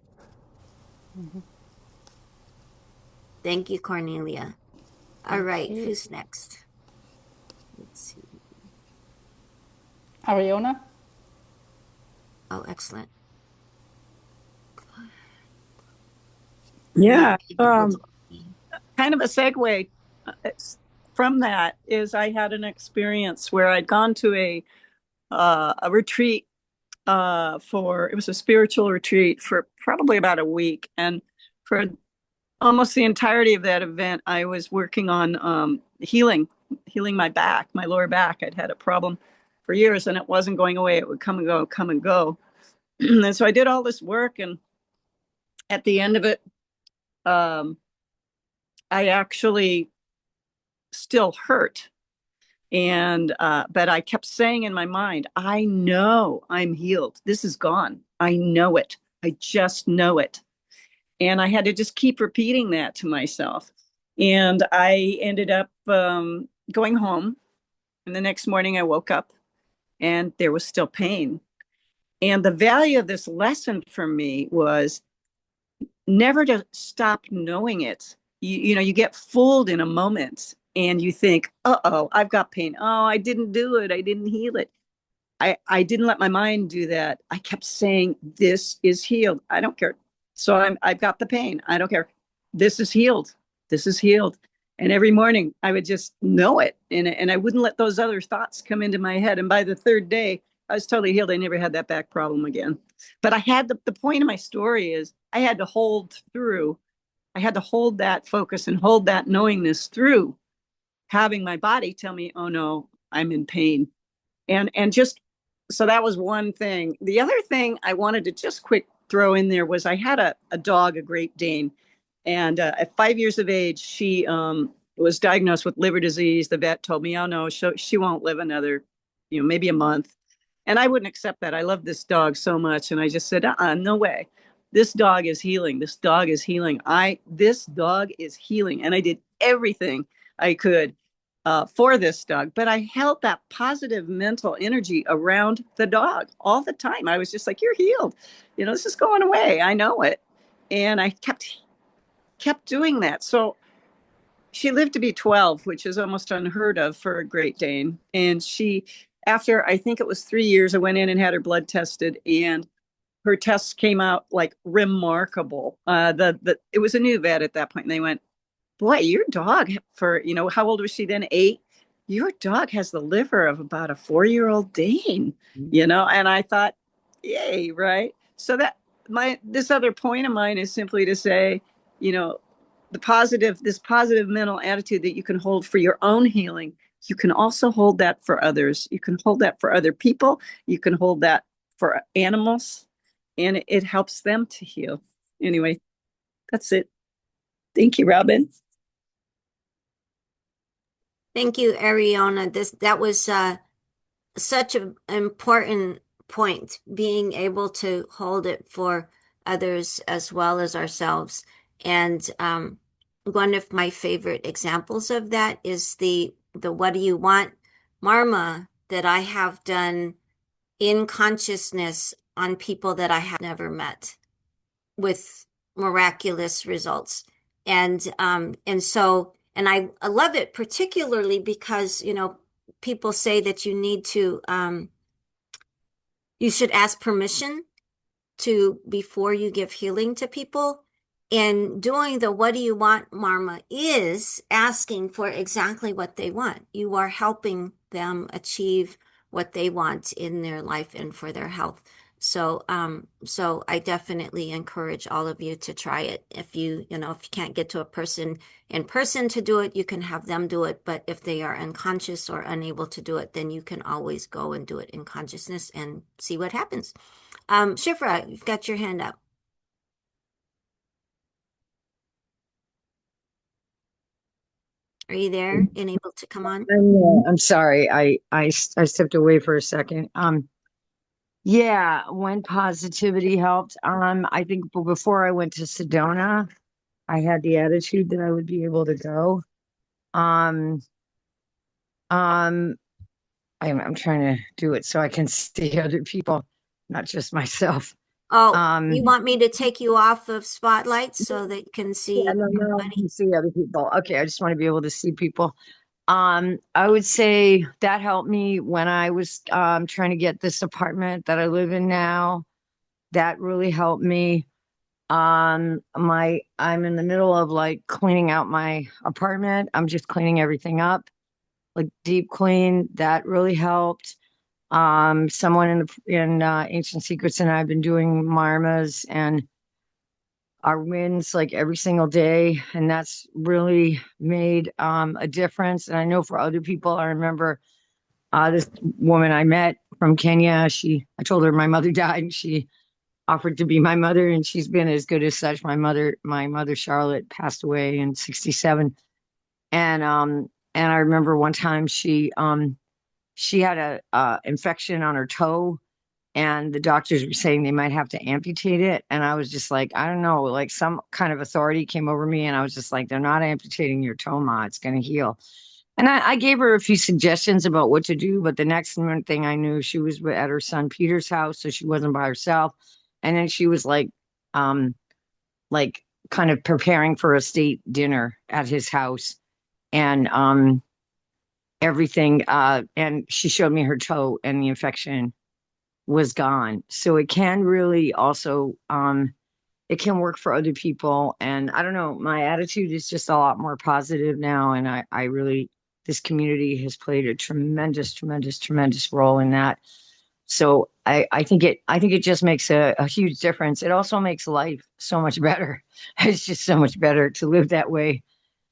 Mm-hmm. Thank you, Cornelia. All right, who's next? Let's see. Ariana? Oh, excellent. Yeah. Kind of a segue from that is I had an experience where I'd gone to a retreat it was a spiritual retreat for probably about a week. And for almost the entirety of that event, I was working on healing my back, my lower back. I'd had a problem for years and it wasn't going away. It would come and go, come and go. And so I did all this work, and at the end of it, I actually still hurt. And but I kept saying in my mind, I know I'm healed. This is gone. I know it. I just know it. And I had to just keep repeating that to myself. And I ended up going home. And the next morning I woke up and there was still pain. And the value of this lesson for me was never to stop knowing it. You get fooled in a moment and you think, uh-oh, I've got pain. Oh, I didn't do it. I didn't heal it. I didn't let my mind do that. I kept saying, this is healed. I don't care. So I've got the pain. I don't care. This is healed. This is healed. And every morning I would just know it. And I wouldn't let those other thoughts come into my head. And by the third day, I was totally healed. I never had that back problem again. But I had the point of my story is I had to hold through. I had to hold that focus and hold that knowingness through having my body tell me, oh no, I'm in pain. And just so that was one thing. The other thing I wanted to just quick throw in there was I had a dog, a Great Dane, and at 5 years of age, she was diagnosed with liver disease. The vet told me, "Oh no, she won't live another, maybe a month." And I wouldn't accept that. I love this dog so much, and I just said, no way. This dog is healing. This dog is healing. This dog is healing, and I did everything I could for this dog, but I held that positive mental energy around the dog all the time. I was just like, "You're healed. This is going away. I know it." And I kept doing that. So she lived to be 12, which is almost unheard of for a Great Dane. And after I think it was 3 years, I went in and had her blood tested, and her tests came out like remarkable. It was a new vet at that point, and they went, "Boy, your dog how old was she then? 8. Your dog has the liver of about a 4-year-old Dane, And I thought, yay, right? So this other point of mine is simply to say, this positive mental attitude that you can hold for your own healing, you can also hold that for others. You can hold that for other people. You can hold that for animals, and it helps them to heal. Anyway, that's it. Thank you, Robin. Thank you, Ariana. That was such an important point, being able to hold it for others as well as ourselves. And one of my favorite examples of that is the "What do you want, Marma" that I have done in consciousness on people that I have never met, with miraculous results. And I love it particularly because, people say that you should ask permission before you give healing to people. And doing the "What do you want, Marma" is asking for exactly what they want. You are helping them achieve what they want in their life and for their health. So I definitely encourage all of you to try it. If you can't get to a person in person to do it, you can have them do it. But if they are unconscious or unable to do it, then you can always go and do it in consciousness and see what happens. Shifra, you've got your hand up. Are you there and able to come on? I'm sorry. I stepped away for a second. Yeah, when positivity helped. I think before I went to Sedona, I had the attitude that I would be able to go. I'm trying to do it so I can see other people, not just myself. Oh, you want me to take you off of spotlight so that you can see Yeah, no, I everybody? can see other people. Okay, I just want to be able to see people. I would say that helped me when I was trying to get this apartment that I live in now. That really helped me. I'm in the middle of like cleaning out my apartment. I'm just cleaning everything up, like deep clean. That really helped. Someone in Ancient Secrets and I've been doing Marmas and our wins like every single day, and that's really made a difference. And I know for other people, I remember this woman I met from Kenya. I told her my mother died, and she offered to be my mother, and she's been as good as such. My mother Charlotte passed away in '67, and I remember one time she had a infection on her toe, and the doctors were saying they might have to amputate it. And I was just like, I don't know, like some kind of authority came over me, and I was just like, they're not amputating your toe, Ma. It's going to heal. And I gave her a few suggestions about what to do, but the next thing I knew, she was at her son Peter's house, so she wasn't by herself. And then she was like kind of preparing for a state dinner at his house. and everything. And she showed me her toe, and the infection was gone. So it can really also it can work for other people. And I don't know, my attitude is just a lot more positive now. And I really, this community has played a tremendous role in that. So I think it just makes a huge difference. It also makes life so much better. It's just so much better to live that way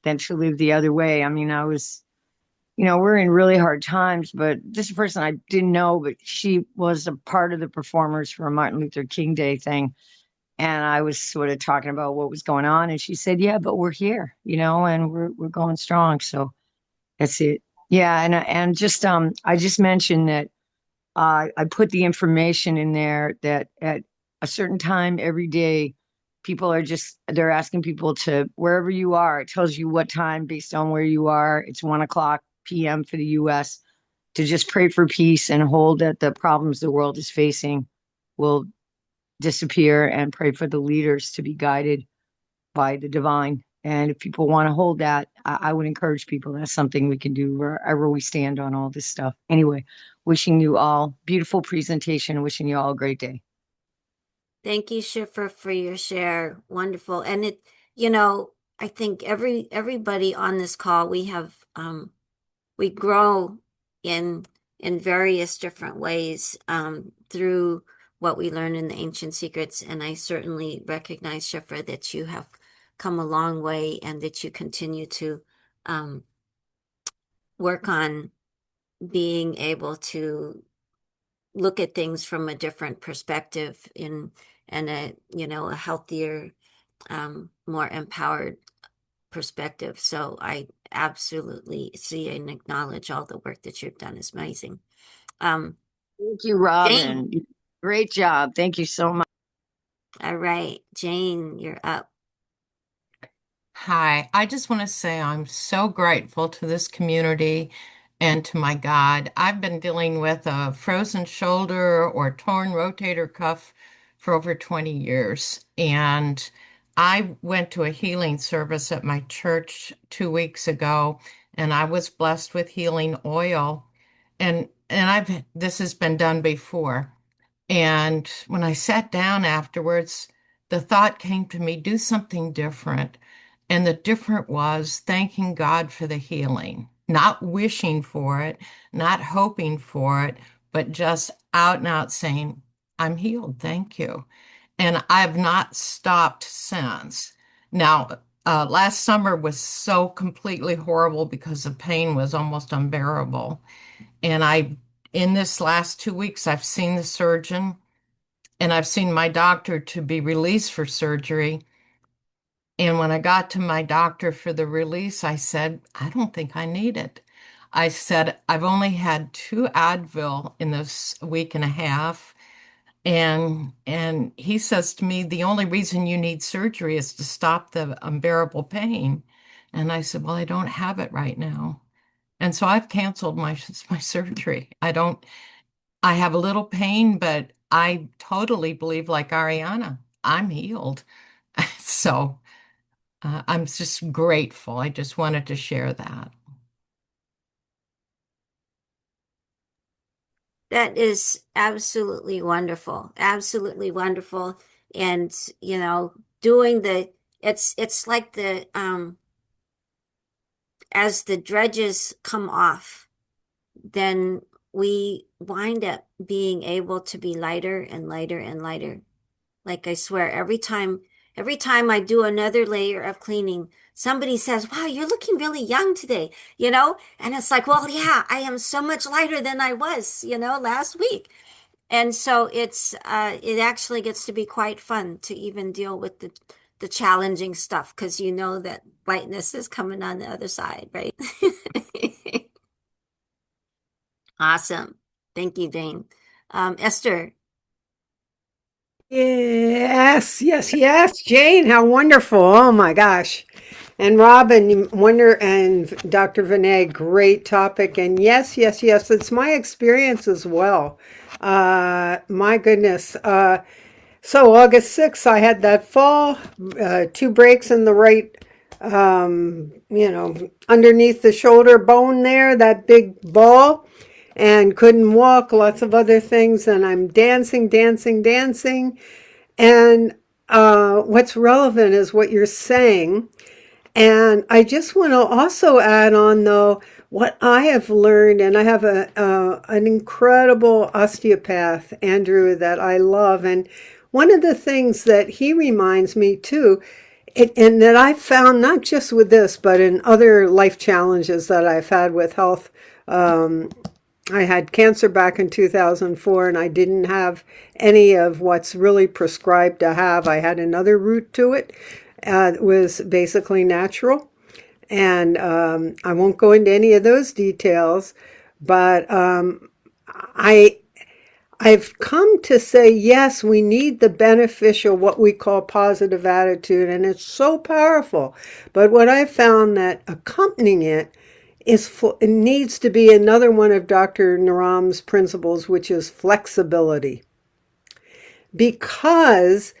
than to live the other way. I mean, we're in really hard times, but this person I didn't know, but she was a part of the performers for a Martin Luther King Day thing. And I was sort of talking about what was going on. And she said, yeah, but we're here, and we're going strong. So that's it. Yeah. And just, I just mentioned that, I put the information in there that at a certain time every day, they're asking people to, wherever you are, it tells you what time based on where you are. It's 1:00 p.m. for the US, to just pray for peace and hold that the problems the world is facing will disappear, and pray for the leaders to be guided by the divine. And if people want to hold that, I would encourage people. That's something we can do wherever we stand on all this stuff. Anyway, wishing you all beautiful presentation. Wishing you all a great day. Thank you, Schiffer, for your share. Wonderful. And I think everybody on this call, we grow in various different ways through what we learn in the ancient secrets. And I certainly recognize, Schiffer, that you have come a long way and that you continue to work on being able to look at things from a different perspective and a healthier, more empowered perspective. So I absolutely see and acknowledge all the work that you've done is amazing. Thank you, Robin. Jane. Great job. Thank you so much. All right, Jane, you're up. Hi, I just want to say I'm so grateful to this community and to my God. I've been dealing with a frozen shoulder or torn rotator cuff for over 20 years. And I went to a healing service at my church 2 weeks ago, and I was blessed with healing oil. And this has been done before. And when I sat down afterwards, the thought came to me, do something different. And the different was thanking God for the healing, not wishing for it, not hoping for it, but just out and out saying, I'm healed, thank you. And I've not stopped since. Now, last summer was so completely horrible because the pain was almost unbearable. And in this last 2 weeks, I've seen the surgeon and I've seen my doctor to be released for surgery. And when I got to my doctor for the release, I said, I don't think I need it. I said, I've only had 2 Advil in this week and a half. And he says to me, the only reason you need surgery is to stop the unbearable pain. And I said, well, I don't have it right now. And so I've canceled my surgery. I have a little pain, but I totally believe, like Ariana, I'm healed. So I'm just grateful. I just wanted to share that. That is absolutely wonderful. Absolutely wonderful. And, doing it's like as the dredges come off, then we wind up being able to be lighter and lighter and lighter. Like, I swear, every time I do another layer of cleaning, somebody says, wow, you're looking really young today, And it's like, well, yeah, I am so much lighter than I was, last week. And so it actually gets to be quite fun to even deal with the challenging stuff, because that lightness is coming on the other side, right? Awesome. Thank you, Jane. Esther. Yes, yes, yes. Jane, how wonderful. Oh my gosh. And Robin, and Dr. Vinay, great topic. And yes, yes, yes, it's my experience as well. My goodness. So August 6th, I had that fall, 2 breaks in the right underneath the shoulder bone there, that big ball, and couldn't walk, lots of other things. And I'm dancing, dancing, dancing. And what's relevant is what you're saying. And I just want to also add on, though, what I have learned, and I have an incredible osteopath, Andrew, that I love. And one of the things that he reminds me too, and that I've found not just with this, but in other life challenges that I've had with health. I had cancer back in 2004, and I didn't have any of what's really prescribed to have. I had another route to it. It was basically natural. And I won't go into any of those details, but I I've come to say, yes, we need the beneficial, what we call positive attitude, and it's so powerful. But what I've found that accompanying it it needs to be another one of Dr. Naram's principles, which is flexibility. Because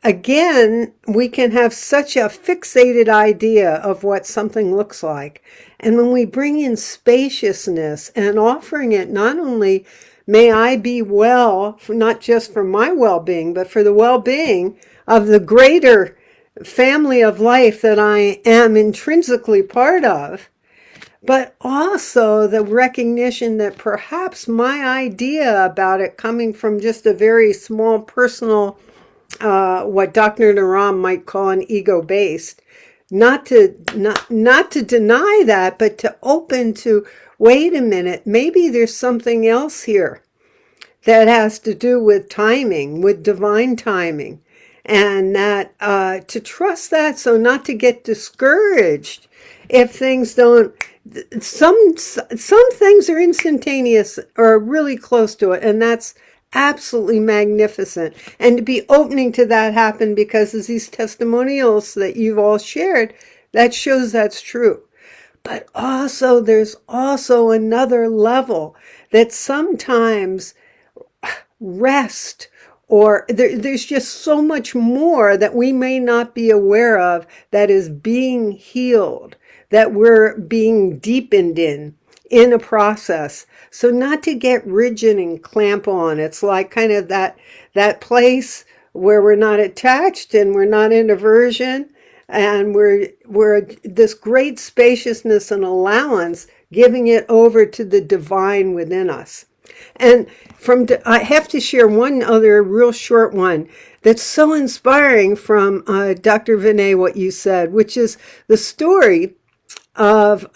again, we can have such a fixated idea of what something looks like. And when we bring in spaciousness and offering it, not only may I be well, not just for my well-being, but for the well-being of the greater family of life that I am intrinsically part of, but also the recognition that perhaps my idea about it coming from just a very small personal what Dr. Naram might call an ego-based. Not to deny that, but to open to, wait a minute, maybe there's something else here that has to do with timing, with divine timing, and that to trust that, so not to get discouraged if things don't. Some things are instantaneous or really close to it, and that's absolutely magnificent. And to be opening to that happen, because as these testimonials that you've all shared, that shows that's true. But also, there's also another level that sometimes rest, or there's just so much more that we may not be aware of that is being healed, that we're being deepened in a process. So not to get rigid and clamp on. It's like kind of that place where we're not attached and we're not in aversion, and we're this great spaciousness and allowance, giving it over to the divine within us. And I have to share one other real short one that's so inspiring from Dr. Vinay, what you said, which is the story of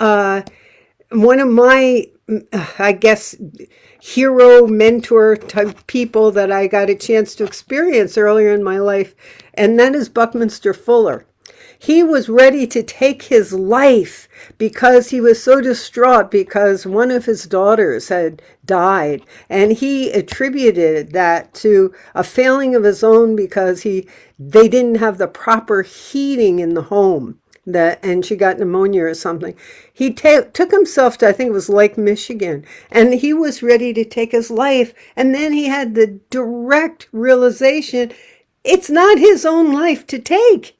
one of my, I guess, hero mentor type people that I got a chance to experience earlier in my life, and that is Buckminster Fuller. He was ready to take his life because he was so distraught because one of his daughters had died, and he attributed that to a failing of his own because they didn't have the proper heating in the home. And she got pneumonia or something. He took himself to, I think it was Lake Michigan, and he was ready to take his life. And then he had the direct realization, it's not his own life to take.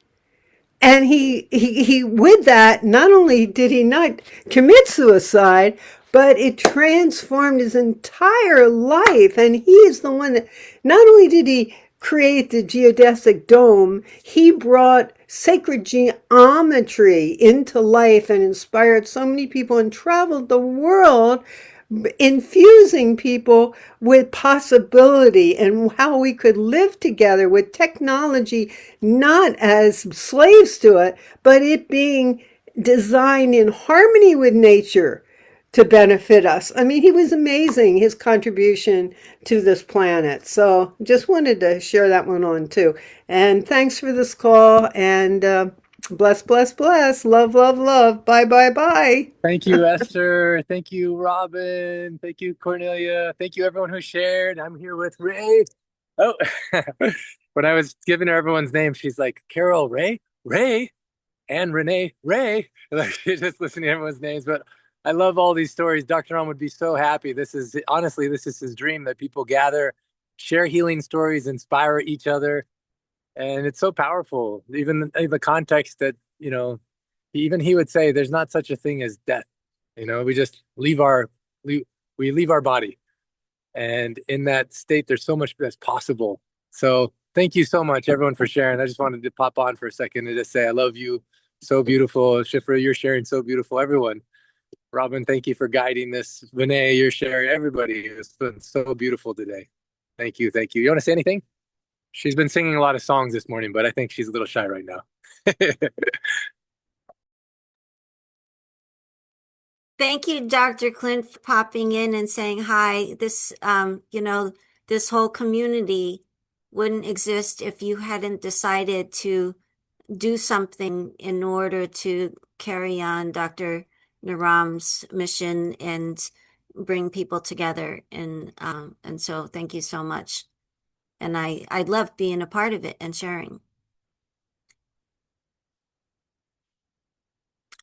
And he with that, not only did he not commit suicide, but it transformed his entire life. And he is the one that, not only did he create the geodesic dome, he brought sacred geometry into life and inspired so many people and traveled the world, infusing people with possibility and how we could live together with technology, not as slaves to it, but it being designed in harmony with nature to benefit us. I mean, he was amazing, his contribution to this planet. So just wanted to share that one on too. And thanks for this call, and bless, bless, bless. Love, love, love. Bye, bye, bye. Thank you, Esther. Thank you, Robin. Thank you, Cornelia. Thank you, everyone who shared. I'm here with Ray. Oh, when I was giving her everyone's name, she's like, Carol, Ray, and Renee, Ray. Like, she's just listening to everyone's names. But I love all these stories. Dr. Ram would be so happy. This is his dream, that people gather, share healing stories, inspire each other. And it's so powerful, even in the context that, even he would say there's not such a thing as death. You know, we just we leave our body. And in that state, there's so much that's possible. So thank you so much, everyone, for sharing. I just wanted to pop on for a second and just say I love you. So beautiful. Shifra, you're sharing so beautiful. Everyone. Robin, thank you for guiding this. Vinay, you're sharing. Everybody, it's been so beautiful today. Thank you. Thank you. You want to say anything? She's been singing a lot of songs this morning, but I think she's a little shy right now. Thank you, Dr. Clint, for popping in and saying hi. This, this whole community wouldn't exist if you hadn't decided to do something in order to carry on Dr. Naram's mission and bring people together. And so thank you so much. And I love being a part of it and sharing.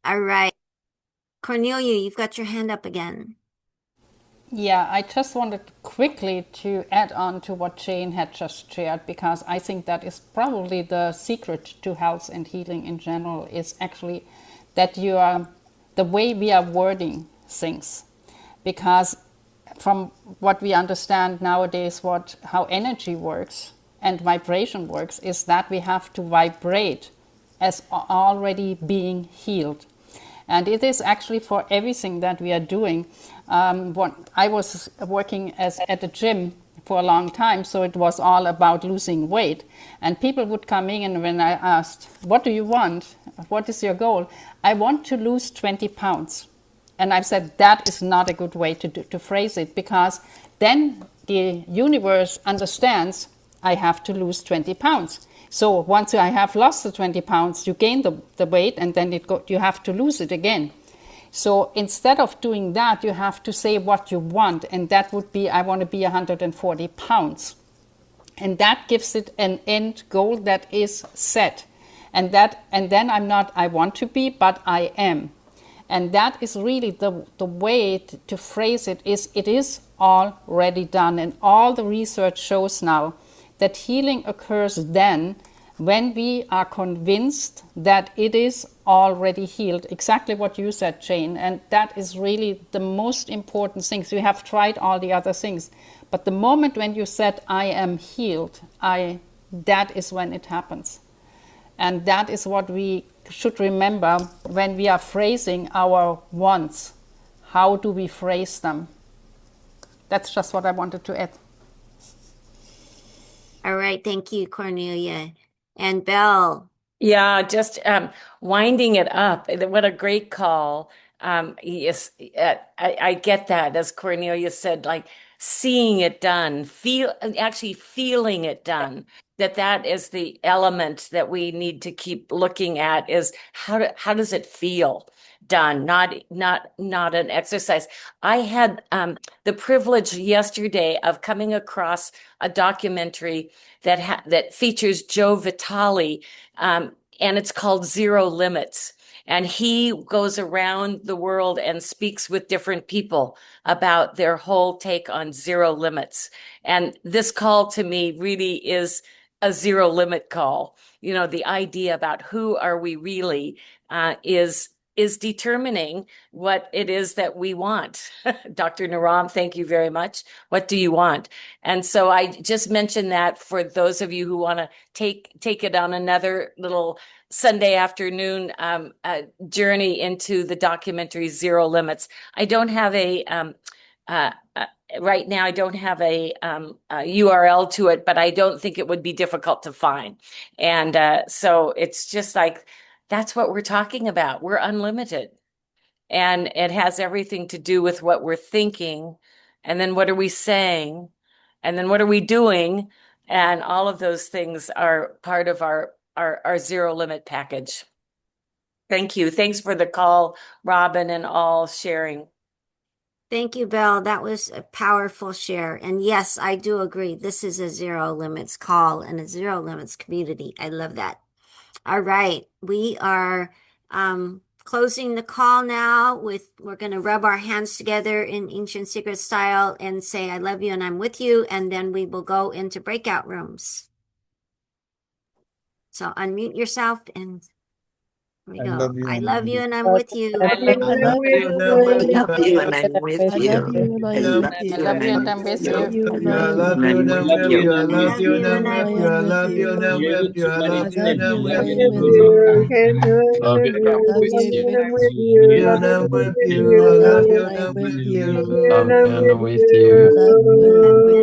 All right. Cornelia, you've got your hand up again. Yeah, I just wanted quickly to add on to what Jane had just shared, because I think that is probably the secret to health and healing in general, is actually that the way we are wording things. Because from what we understand nowadays, how energy works and vibration works, is that we have to vibrate as already being healed. And it is actually for everything that we are doing. I was working at a gym for a long time, so it was all about losing weight. And people would come in, and when I asked, what do you want? What is your goal? I want to lose 20 pounds. And I said, that is not a good way to phrase it, because then the universe understands I have to lose 20 pounds. So once I have lost the 20 pounds, you gain the weight, and then you have to lose it again. So instead of doing that, you have to say what you want, and that would be, I want to be 140 pounds. And that gives it an end goal that is set. And then I'm not, I want to be, but I am. And that is really the way to phrase it is already done. And all the research shows now that healing occurs then when we are convinced that it is already healed. Exactly what you said, Jane. And that is really the most important thing. So we have tried all the other things. But the moment when you said, I am healed, that is when it happens. And that is what we should remember when we are phrasing our wants. How do we phrase them? That's just what I wanted to add. All right. Thank you, Cornelia. And Belle. Yeah, just winding it up. What a great call. Yes, I get that, as Cornelia said, like seeing it done, actually feeling it done. That is the element that we need to keep looking at, is how does it feel done, not an exercise. I had the privilege yesterday of coming across a documentary that features Joe Vitale, and it's called Zero Limits. And he goes around the world and speaks with different people about their whole take on zero limits. And this call to me really is a zero limit call. You know, the idea about who are we really is determining what it is that we want. Dr. Naram, thank you very much. What do you want? And so I just mentioned that for those of you who want to take it on another little Sunday afternoon journey into the documentary Zero Limits. I don't have right now, I don't have a URL to it, but I don't think it would be difficult to find. And so it's just like, that's what we're talking about. We're unlimited. And it has everything to do with what we're thinking. And then what are we saying? And then what are we doing? And all of those things are part of our zero limit package. Thank you. Thanks for the call, Robin, and all sharing. Thank you, Belle. That was a powerful share. And yes, I do agree. This is a zero limits call and a zero limits community. I love that. All right. We are closing the call now we're going to rub our hands together in Ancient Secret style and say, I love you and I'm with you. And then we will go into breakout rooms. So unmute yourself and There we I go. love you I and love I'm you with and you. I'm with you. I love I love you. you, I Ray. love you and I'm with I love you. you and I I am with love I you love you. you and and I'm I'm with with I you. love you. you I and I am with love you and you. I'm love with you. you. I I love love you and you I'm and I I'm with you. with am I with love you you. and I'm with you. I I love you love and I'm you and with I you. am with you. And I'm Love you and I I'm with love with you and you, I'm and I'm you. with with you. you, You and I'm and I'm with with you. I I love love you you. you and and I am I'm with with you. And you. I'm And with with I you. love you and I am with you. you.